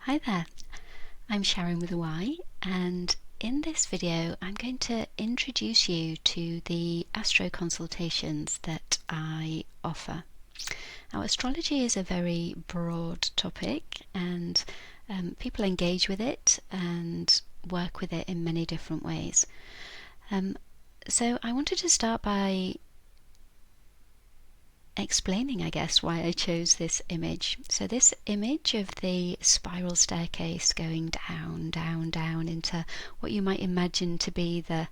Hi there, I'm Sharyn with a Y, and in this video I'm going to introduce you to the Astro Consultations that I offer. Now, astrology is a very broad topic, and people engage with it and work with it in many different ways. So I wanted to start by explaining, I guess, why I chose this image. So this image of the spiral staircase going down, down, down into what you might imagine to be the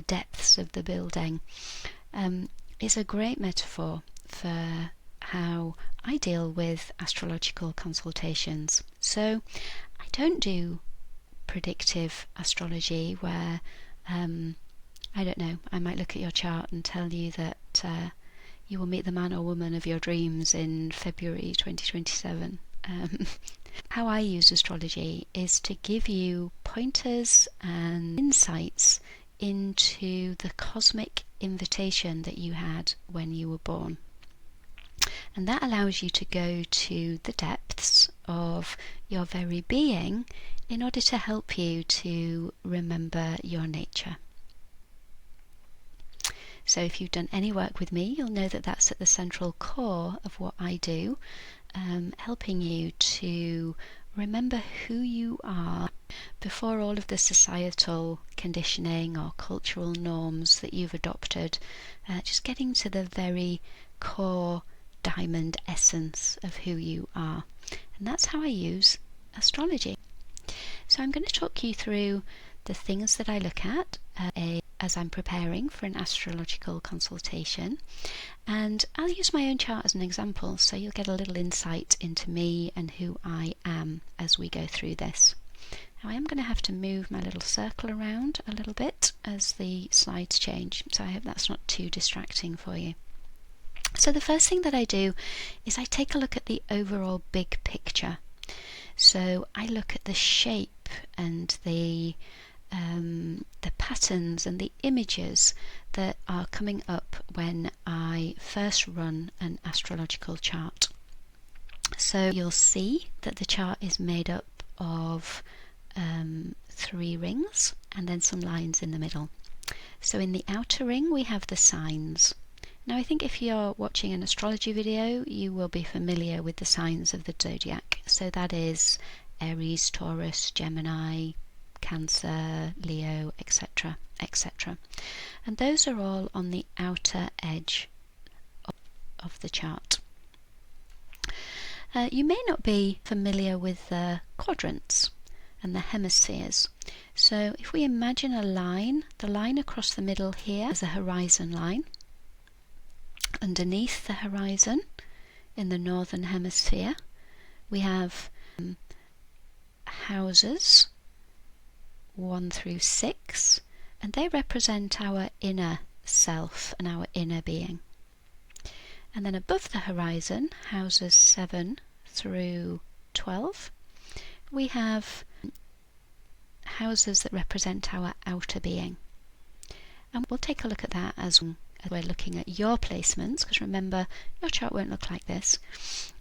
depths of the building is a great metaphor for how I deal with astrological consultations. So I don't do predictive astrology where, I don't know, I might look at your chart and tell you that you will meet the man or woman of your dreams in February 2027. How I use astrology is to give you pointers and insights into the cosmic invitation that you had when you were born. And that allows you to go to the depths of your very being in order to help you to remember your nature. So if you've done any work with me, you'll know that that's at the central core of what I do, helping you to remember who you are before all of the societal conditioning or cultural norms that you've adopted, just getting to the very core diamond essence of who you are. And that's how I use astrology. So I'm going to talk you through the things that I look at as I'm preparing for an astrological consultation, and I'll use my own chart as an example, so you'll get a little insight into me and who I am as we go through this. Now I am going to have to move my little circle around a little bit as the slides change, so I hope that's not too distracting for you. So the first thing that I do is I take a look at the overall big picture. So I look at the shape and the patterns and the images that are coming up when I first run an astrological chart. So you'll see that the chart is made up of 3 rings and then some lines in the middle. So in the outer ring we have the signs. Now I think if you're watching an astrology video you will be familiar with the signs of the zodiac. So that is Aries, Taurus, Gemini, Cancer, Leo, etc., etc. And those are all on the outer edge of the chart. You may not be familiar with the quadrants and the hemispheres. So if we imagine a line, the line across the middle here is a horizon line. Underneath the horizon, in the northern hemisphere, we have houses 1 through 6, and they represent our inner self and our inner being. And then above the horizon, houses 7 through 12, we have houses that represent our outer being. And we'll take a look at that as we're looking at your placements, because remember, your chart won't look like this.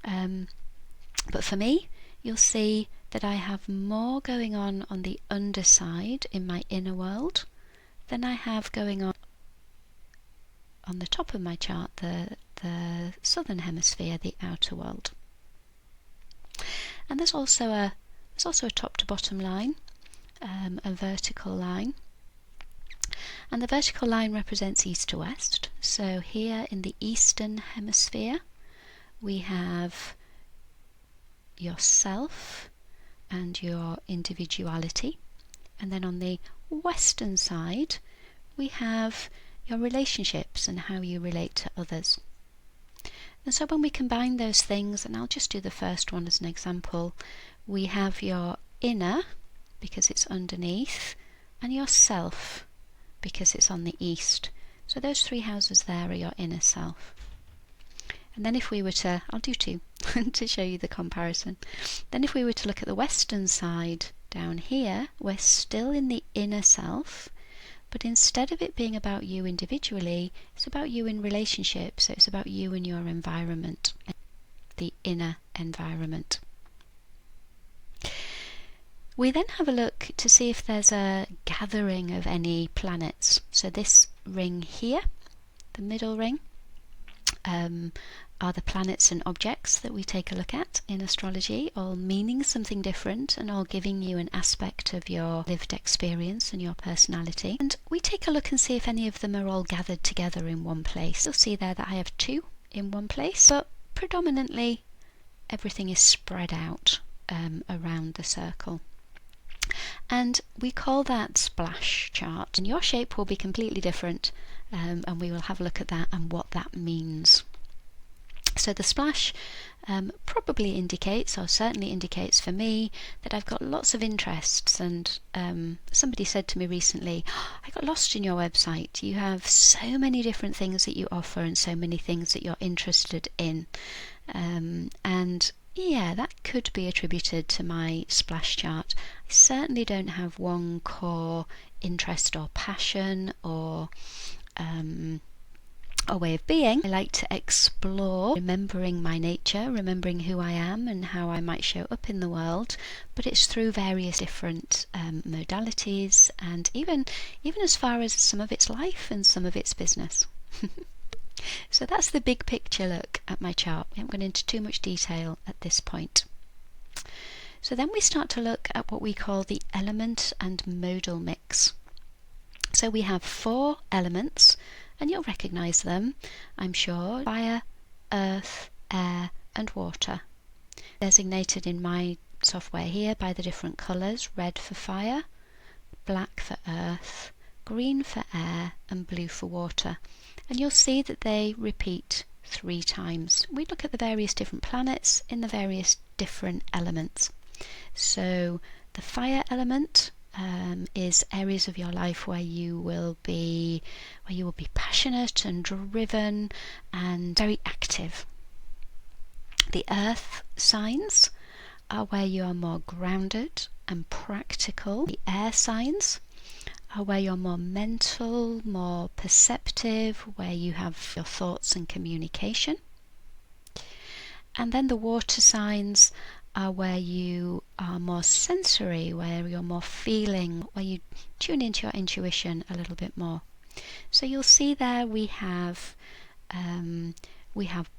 But for me, you'll see that I have more going on the underside in my inner world than I have going on the top of my chart, the southern hemisphere, the outer world. And there's also a top to bottom line, a vertical line. And the vertical line represents east to west. So here in the eastern hemisphere we have yourself and your individuality, and then on the western side we have your relationships and how you relate to others. And so when we combine those things, and I'll just do the first one as an example, we have your inner, because it's underneath, and your self, because it's on the east. So those 3 houses there are your inner self. And then if we were to, I'll do 2 to show you the comparison. Then if we were to look at the western side down here, we're still in the inner self, but instead of it being about you individually, it's about you in relationship. So it's about you and your environment, the inner environment. We then have a look to see if there's a gathering of any planets. So this ring here, the middle ring, are the planets and objects that we take a look at in astrology, all meaning something different and all giving you an aspect of your lived experience and your personality. And we take a look and see if any of them are all gathered together in one place. You'll see there that I have 2 in one place, but predominantly everything is spread out around the circle. And we call that splash chart, and your shape will be completely different, and we will have a look at that and what that means. So the splash probably indicates, or certainly indicates for me, that I've got lots of interests. And somebody said to me recently, I got lost in your website. You have so many different things that you offer and so many things that you're interested in. And yeah, that could be attributed to my splash chart. I certainly don't have one core interest or passion or way of being. I like to explore remembering my nature, remembering who I am and how I might show up in the world, but it's through various different modalities, and even as far as some of it's life and some of it's business. So that's the big picture look at my chart. We haven't gone into too much detail at this point. So then we start to look at what we call the element and modal mix. So we have 4 elements, and you'll recognise them, I'm sure: fire, earth, air and water. Designated in my software here by the different colours: red for fire, black for earth, green for air and blue for water. And you'll see that they repeat 3 times. We look at the various different planets in the various different elements. So the fire element is areas of your life where you will be passionate and driven and very active. The earth signs are where you are more grounded and practical. The air signs are where you're more mental, more perceptive, where you have your thoughts and communication. And then the water signs are where you are more sensory, where you're more feeling, where you tune into your intuition a little bit more. So you'll see there we have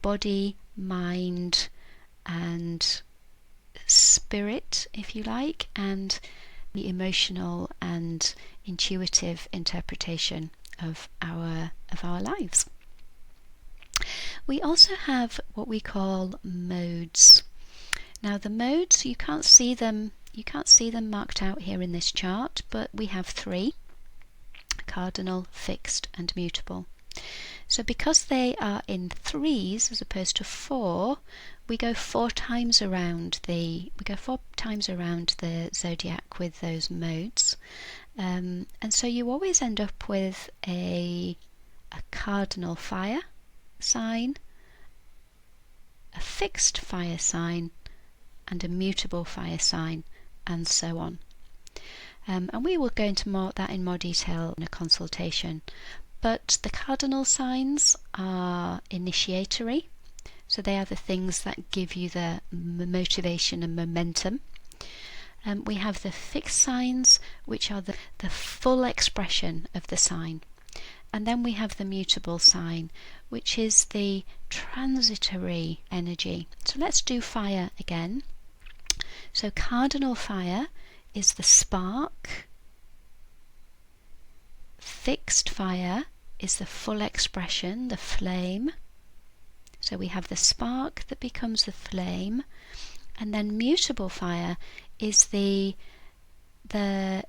body, mind and spirit, if you like, and the emotional and intuitive interpretation of our lives. We also have what we call modes. Now the modes, you can't see them marked out here in this chart, but we have 3: cardinal, fixed and mutable. So because they are in 3s as opposed to 4, we go 4 times around the zodiac with those modes, and so you always end up with a cardinal fire sign, a fixed fire sign and a mutable fire sign, and so on. And we will go into that in more detail in a consultation. But the cardinal signs are initiatory, so they are the things that give you the motivation and momentum. We have the fixed signs, which are the full expression of the sign. And then we have the mutable sign, which is the transitory energy. So let's do fire again. So cardinal fire is the spark. Fixed fire is the full expression, the flame. So we have the spark that becomes the flame, and then mutable fire is the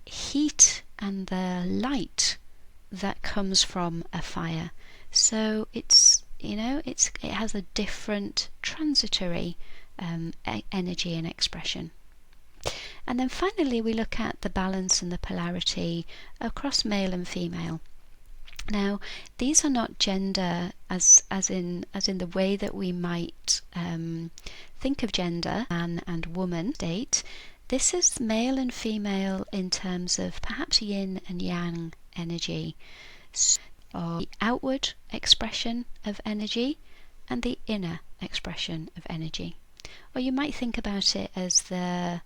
heat and the light that comes from a fire. So it has a different transitory energy and expression. And then finally we look at the balance and the polarity across male and female. Now these are not gender as in the way that we might think of gender, man and woman state. This is male and female in terms of perhaps yin and yang energy, or the outward expression of energy and the inner expression of energy. Or you might think about it as the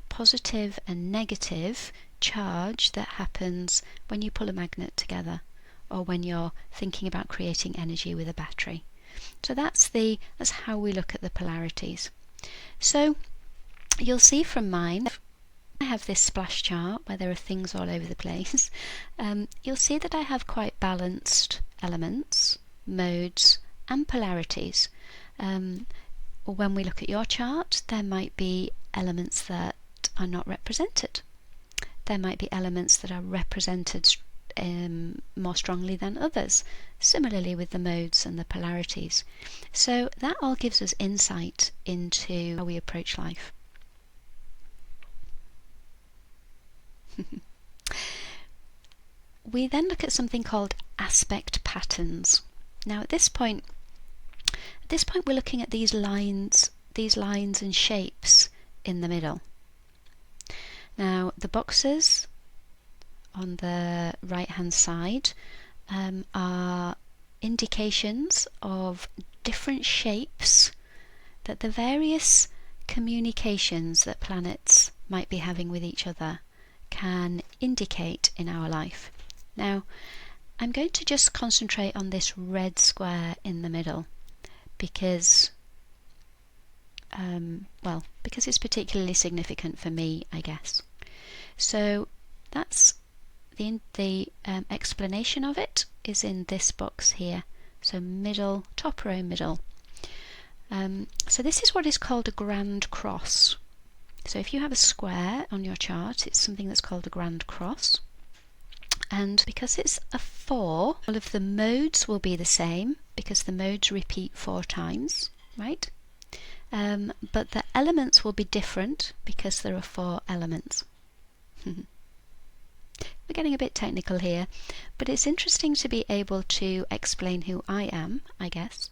positive and negative charge that happens when you pull a magnet together, or when you're thinking about creating energy with a battery. So that's how we look at the polarities. So you'll see from mine, I have this splash chart where there are things all over the place. You'll see that I have quite balanced elements, modes and polarities. When we look at your chart, there might be elements that are not represented. There might be elements that are represented more strongly than others, similarly with the modes and the polarities. So that all gives us insight into how we approach life. We then look at something called aspect patterns. Now at this point we're looking at these lines and shapes in the middle. Now the boxes on the right hand side are indications of different shapes that the various communications that planets might be having with each other can indicate in our life. Now I'm going to just concentrate on this red square in the middle because it's particularly significant for me, I guess. So that's the explanation of it is in this box here. So middle, top row, middle. So this is what is called a grand cross. So if you have a square on your chart, it's something that's called a grand cross. And because it's a 4, all of the modes will be the same because the modes repeat 4 times, right? But the elements will be different because there are 4 elements. We're getting a bit technical here, but it's interesting to be able to explain who I am, I guess.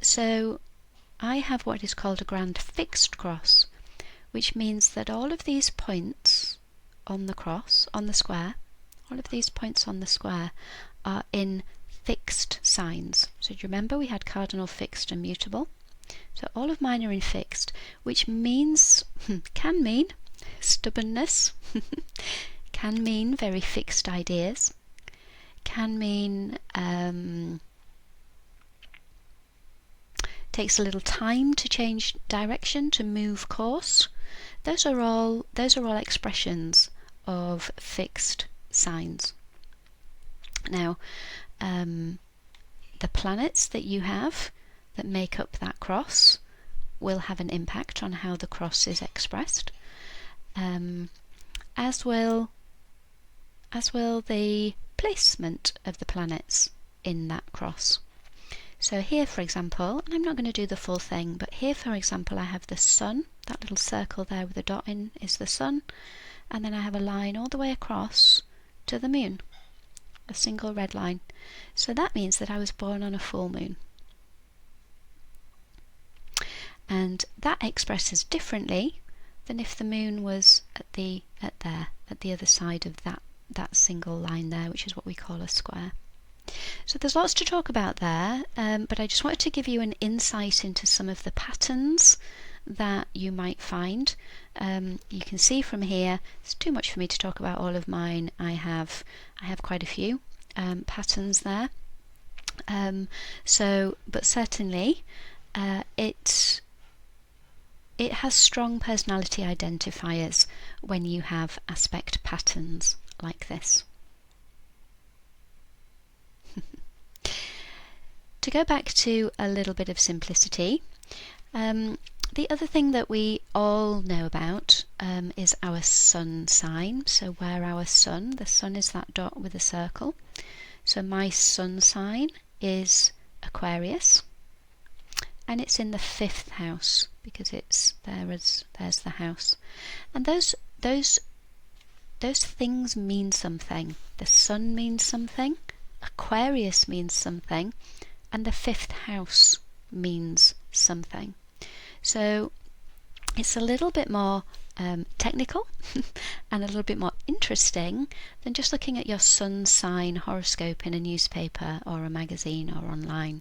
So I have what is called a grand fixed cross, which means that all of these points on the cross, on the square, all of these points on the square are in fixed signs. So do you remember we had cardinal, fixed and mutable? So all of mine are in fixed, which means, can mean stubbornness, can mean very fixed ideas, can mean takes a little time to change direction, to move course. Those are all expressions of fixed signs. Now, the planets that you have that make up that cross will have an impact on how the cross is expressed, as will the placement of the planets in that cross. So here, for example, and I'm not going to do the full thing, but here, for example, I have the sun. That little circle there with a dot in is the sun, and then I have a line all the way across to the moon, a single red line. So that means that I was born on a full moon. And that expresses differently than if the moon was at the other side of that single line there, which is what we call a square. So there's lots to talk about there, but I just wanted to give you an insight into some of the patterns that you might find. You can see from here, it's too much for me to talk about all of mine. I have quite a few patterns there. But certainly it has strong personality identifiers when you have aspect patterns like this. To go back to a little bit of simplicity, the other thing that we all know about is our sun sign. So where our sun, the sun is that dot with a circle. So my sun sign is Aquarius, and it's in the 5th house because it's there's the house. And those things mean something. The sun means something, Aquarius means something, and the 5th house means something. So it's a little bit more technical and a little bit more interesting than just looking at your sun sign horoscope in a newspaper or a magazine or online.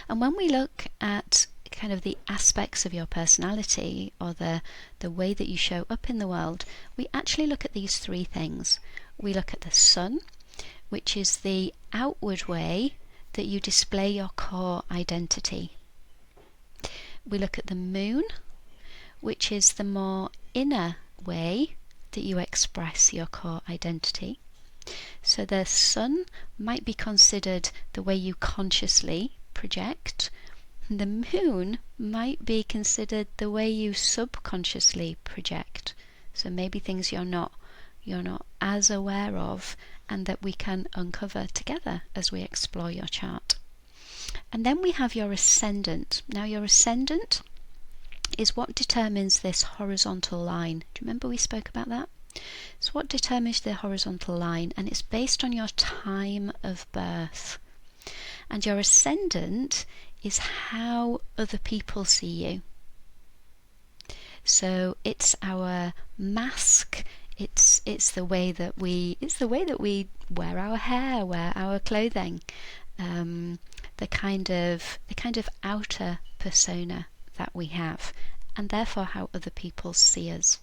And when we look at kind of the aspects of your personality, or the way that you show up in the world, we actually look at these three things. We look at the sun, which is the outward way that you display your core identity. We look at the moon, which is the more inner way that you express your core identity. So the sun might be considered the way you consciously project. The moon might be considered the way you subconsciously project. So maybe things you're not as aware of, and that we can uncover together as we explore your chart. And then we have your ascendant. Now your ascendant is what determines this horizontal line. Do you remember we spoke about that? It's what determines the horizontal line, and it's based on your time of birth. And your ascendant is how other people see you. So it's our mask. It's the way that we wear our hair, wear our clothing, the kind of outer persona that we have, and therefore how other people see us.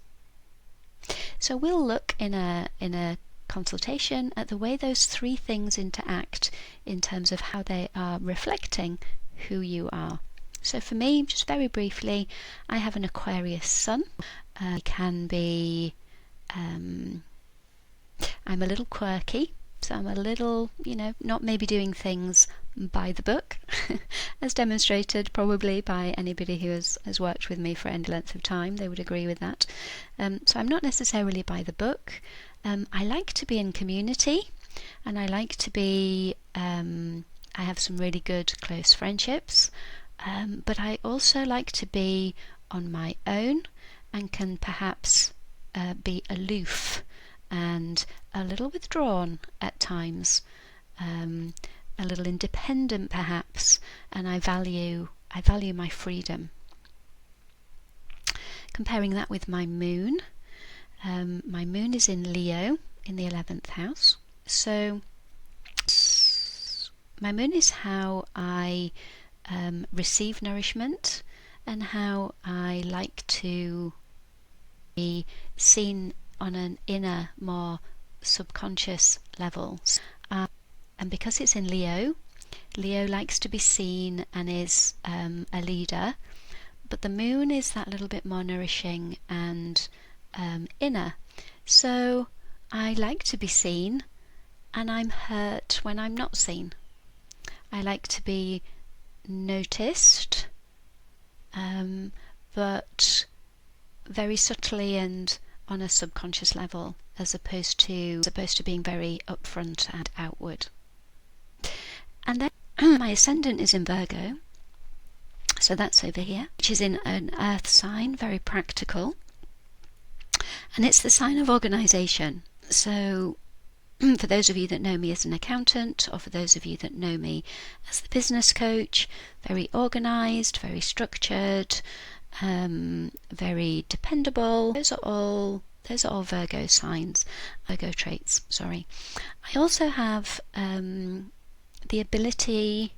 So we'll look in a consultation at the way those three things interact in terms of how they are reflecting who you are. So for me, just very briefly, I have an Aquarius sun. It can be I'm a little quirky, so I'm a little, not maybe doing things by the book, as demonstrated probably by anybody who has worked with me for any length of time. They would agree with that. So I'm not necessarily by the book. I like to be in community, and I like to be, I have some really good close friendships, but I also like to be on my own, and can perhaps be aloof and a little withdrawn at times, a little independent perhaps, and I value my freedom. Comparing that with my moon is in Leo in the 11th house. So my moon is how I receive nourishment, and how I like to be seen on an inner, more subconscious level. And because it's in Leo likes to be seen and is a leader, but the moon is that little bit more nourishing and inner. So I like to be seen, and I'm hurt when I'm not seen. I like to be noticed, but very subtly and on a subconscious level, as opposed to being very upfront and outward. And then my ascendant is in Virgo, so that's over here, which is in an earth sign, very practical, and it's the sign of organisation. So for those of you that know me as an accountant, or for those of you that know me as the business coach, very organised, very structured, very dependable. Those are all Virgo signs, Virgo traits, sorry. I also have the ability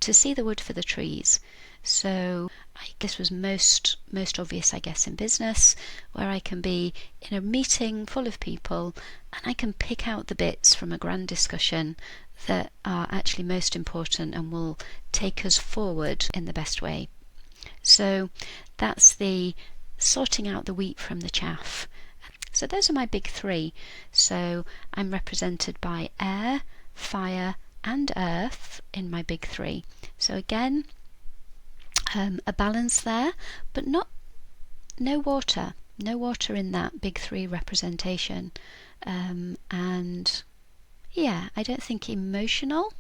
to see the wood for the trees. So this was most obvious, I guess, in business, where I can be in a meeting full of people, and I can pick out the bits from a grand discussion that are actually most important and will take us forward in the best way. So that's the sorting out the wheat from the chaff. So those are my big three. So I'm represented by air, fire and earth in my big three. So again, a balance there, but no water in that big three representation. And yeah, I don't think emotional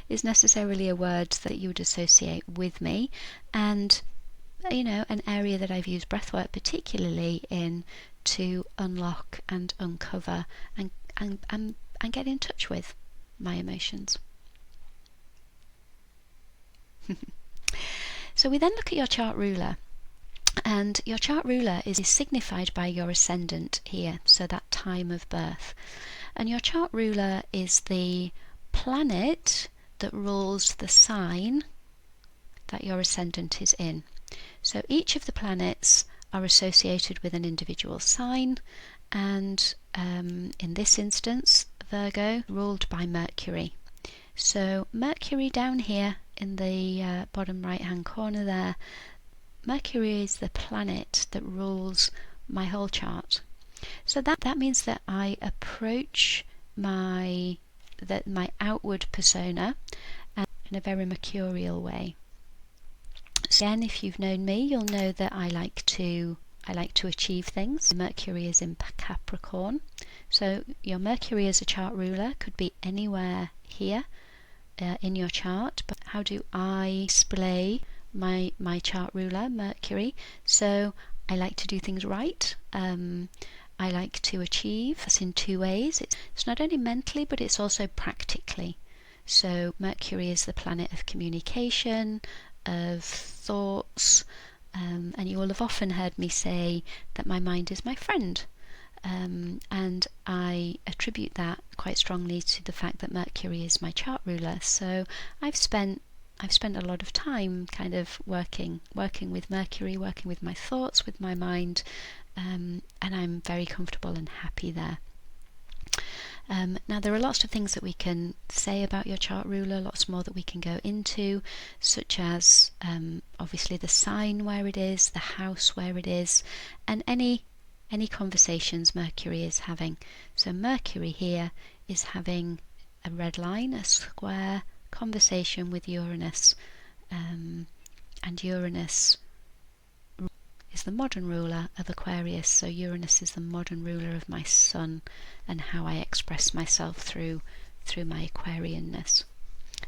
is necessarily a word that you would associate with me, and an area that I've used breathwork particularly in to unlock and uncover and get in touch with my emotions. So we then look at your chart ruler, and your chart ruler is signified by your ascendant here, so that time of birth. And your chart ruler is the planet that rules the sign that your ascendant is in. So each of the planets are associated with an individual sign, and in this instance, Virgo, ruled by Mercury. So Mercury down here in the bottom right hand corner there, Mercury is the planet that rules my whole chart. So that means that I approach my outward persona in a very mercurial way. So again, if you've known me, you'll know that I like to achieve things. Mercury is in Capricorn. So your Mercury as a chart ruler could be anywhere here in your chart. But how do I display my chart ruler, Mercury? So I like to do things right. I like to achieve. It's in two ways. It's not only mentally, but it's also practically. So Mercury is the planet of communication, of thoughts, and you will have often heard me say that my mind is my friend. And I attribute that quite strongly to the fact that Mercury is my chart ruler. So I've spent a lot of time kind of working with Mercury, working with my thoughts, with my mind, and I'm very comfortable and happy there. Now there are lots of things that we can say about your chart ruler, lots more that we can go into, such as obviously the sign where it is, the house where it is, and any conversations Mercury is having. So Mercury here is having a red line, a square conversation with Uranus, and Uranus is the modern ruler of Aquarius. So Uranus is the modern ruler of my sun and how I express myself through my Aquarianness.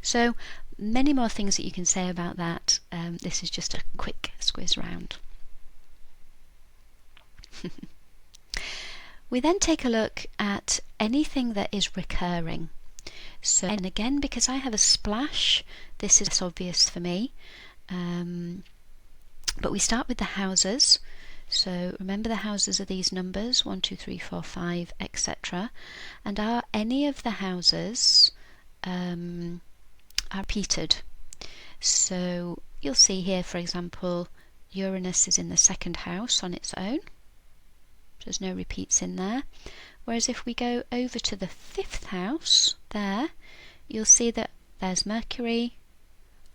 So many more things that you can say about that. This is just a quick squiz round. We then take a look at anything that is recurring. So, and again, because I have a splash, this is obvious for me. But we start with the houses. So remember, the houses are these numbers 1, 2, 3, 4, 5, etc. And are any of the houses are repeated? So you'll see here, for example, Uranus is in the second house on its own. There's no repeats in there. Whereas if we go over to the fifth house there, you'll see that there's Mercury,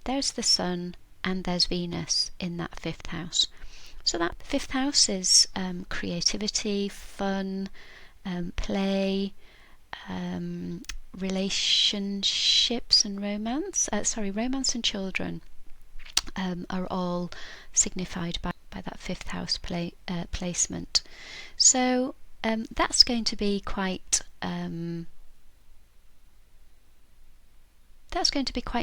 there's the Sun, and there's Venus in that fifth house. So that fifth house is creativity, fun, play, relationships and romance. Romance and children are all signified by that fifth house placement. So that's going to be quite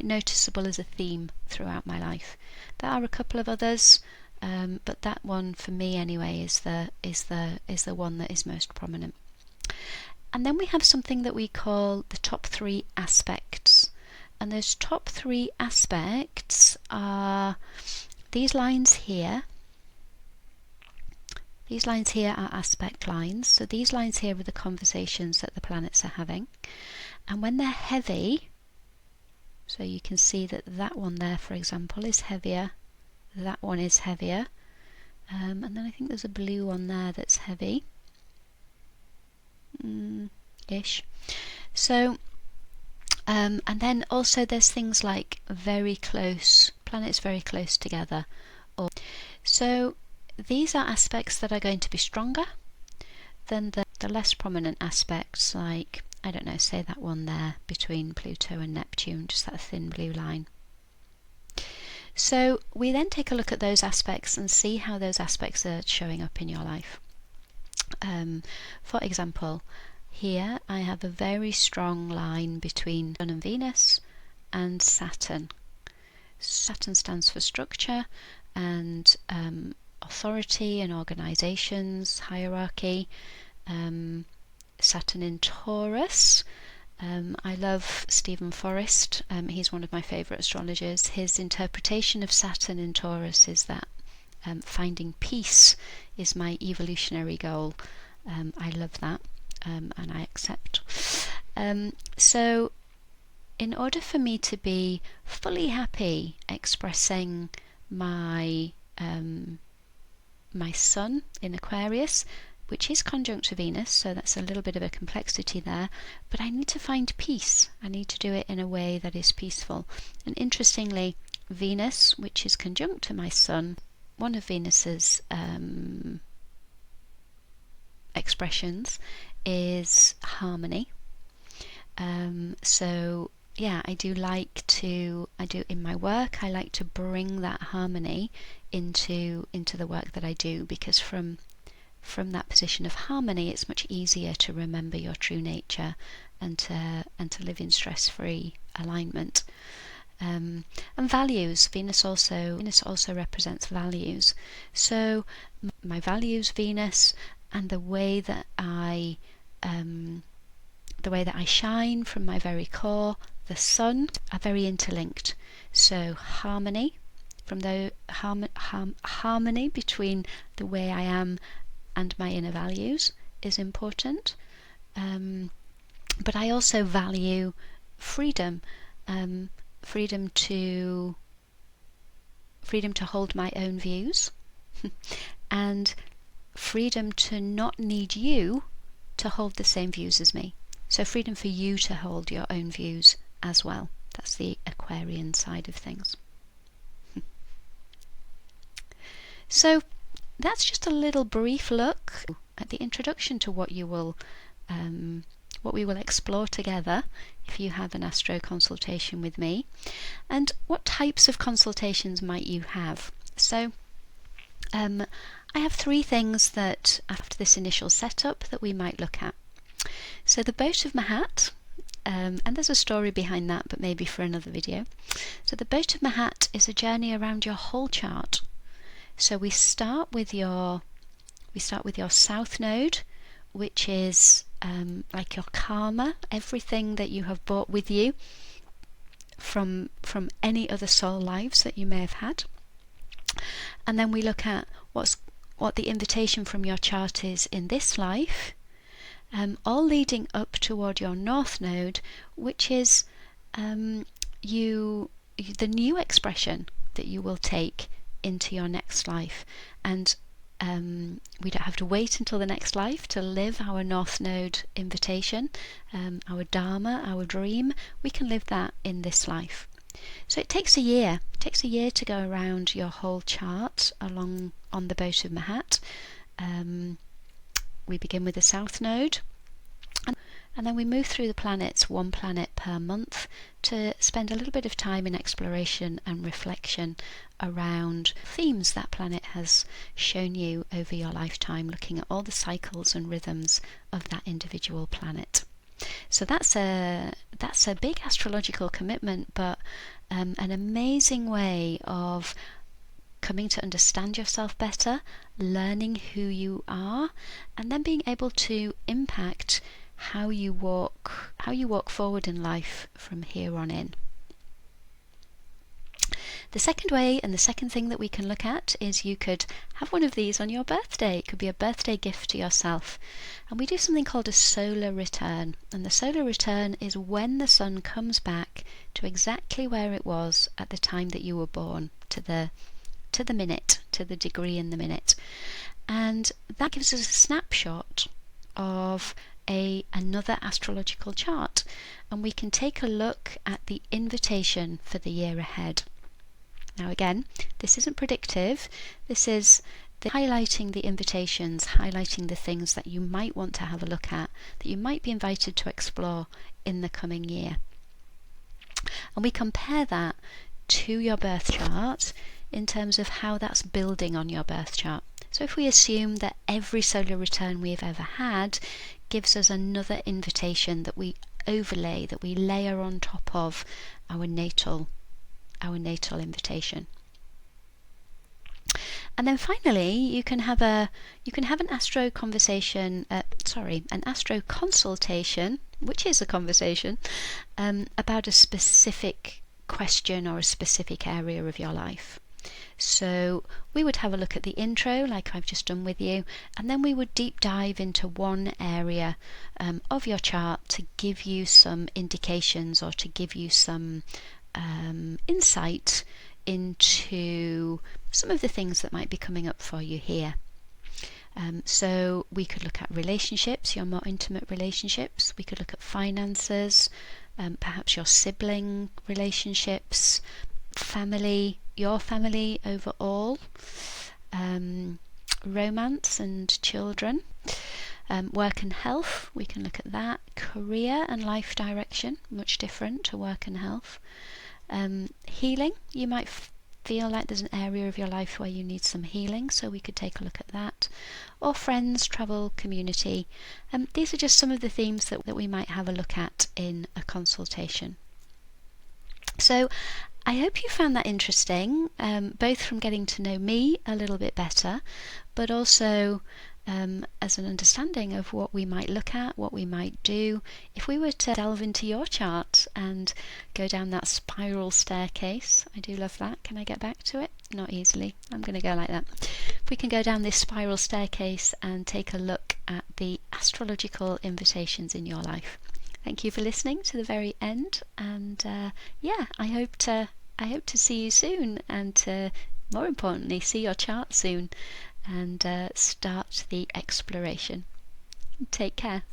noticeable as a theme throughout my life. There are a couple of others, but that one for me anyway is the one that is most prominent. And then we have something that we call the top 3 aspects, and those top 3 aspects are these lines here. These lines here are aspect lines, so these lines here are the conversations that the planets are having, and when they're heavy, so you can see that that one there, for example, is heavier, that one is heavier, and then I think there's a blue one there that's heavy, ish. So, and then also there's things like very close, planets very close together. So these are aspects that are going to be stronger than the less prominent aspects, like, I don't know, say that one there between Pluto and Neptune, just that thin blue line. So we then take a look at those aspects and see how those aspects are showing up in your life. For example, here I have a very strong line between Sun and Venus and Saturn. Saturn stands for structure and authority and organizations, hierarchy. Saturn in Taurus. I love Stephen Forrest. He's one of my favourite astrologers. His interpretation of Saturn in Taurus is that finding peace is my evolutionary goal. I love that, and I accept. So in order for me to be fully happy expressing my my sun in Aquarius, which is conjunct to Venus, so that's a little bit of a complexity there, but I need to find peace. I need to do it in a way that is peaceful. And interestingly, Venus, which is conjunct to my sun, one of Venus's expressions is harmony. So yeah, I do in my work, I like to bring that harmony into the work that I do, because from that position of harmony, it's much easier to remember your true nature and to live in stress-free alignment. And values. Venus also represents values. So my values, Venus, and the way that I shine from my very core, the sun, are very interlinked. So harmony, from the harmony between the way I am and my inner values is important. But I also value freedom, freedom to hold my own views, and freedom to not need you to hold the same views as me. So freedom for you to hold your own views as well. That's the Aquarian side of things. So that's just a little brief look at the introduction to what we will explore together if you have an Astro consultation with me, and what types of consultations might you have. So I have 3 things that, after this initial setup, that we might look at. So the boat of Mahat, and there's a story behind that, but maybe for another video. So the boat of Mahat is a journey around your whole chart. So we start with your south node, which is like your karma, everything that you have brought with you from any other soul lives that you may have had. And then we look at what the invitation from your chart is in this life, all leading up toward your north node, which is the new expression that you will take into your next life. And we don't have to wait until the next life to live our north node invitation, our dharma, our dream. We can live that in this life. So it takes a year. It takes a year to go around your whole chart on the boat of Mahat. We begin with the south node, and then we move through the planets, 1 planet per month, to spend a little bit of time in exploration and reflection around themes that planet has shown you over your lifetime, looking at all the cycles and rhythms of that individual planet. So that's a big astrological commitment, but an amazing way of coming to understand yourself better, learning who you are, and then being able to impact how you walk forward in life from here on in. The second way, and the second thing that we can look at, is you could have one of these on your birthday. It could be a birthday gift to yourself. And we do something called a solar return. And the solar return is when the sun comes back to exactly where it was at the time that you were born, to the minute, to the degree in the minute. And that gives us a snapshot of another astrological chart, and we can take a look at the invitation for the year ahead. Now again, this isn't predictive, this is highlighting the invitations, highlighting the things that you might want to have a look at, that you might be invited to explore in the coming year. And we compare that to your birth chart in terms of how that's building on your birth chart. So if we assume that every solar return we've ever had gives us another invitation that we overlay, that we layer on top of our natal invitation. And then finally, you can have an astro consultation, which is a conversation about a specific question or a specific area of your life. So we would have a look at the intro like I've just done with you, and then we would deep dive into one area of your chart to give you some indications or to give you some insight into some of the things that might be coming up for you here. So we could look at relationships, your more intimate relationships. We could look at finances, perhaps your sibling relationships, family, your family overall, romance and children, work and health. We can look at that. Career and life direction, much different to work and health. Healing, you might feel like there's an area of your life where you need some healing, so we could take a look at that. Or friends, travel, community. These are just some of the themes that we might have a look at in a consultation. So I hope you found that interesting, both from getting to know me a little bit better, but also as an understanding of what we might look at, what we might do if we were to delve into your chart and go down that spiral staircase. I do love that. Can I get back to it? Not easily. I'm going to go like that. If we can go down this spiral staircase and take a look at the astrological invitations in your life. Thank you for listening to the very end, and I hope to see you soon, and to, more importantly, see your chart soon, and start the exploration. Take care.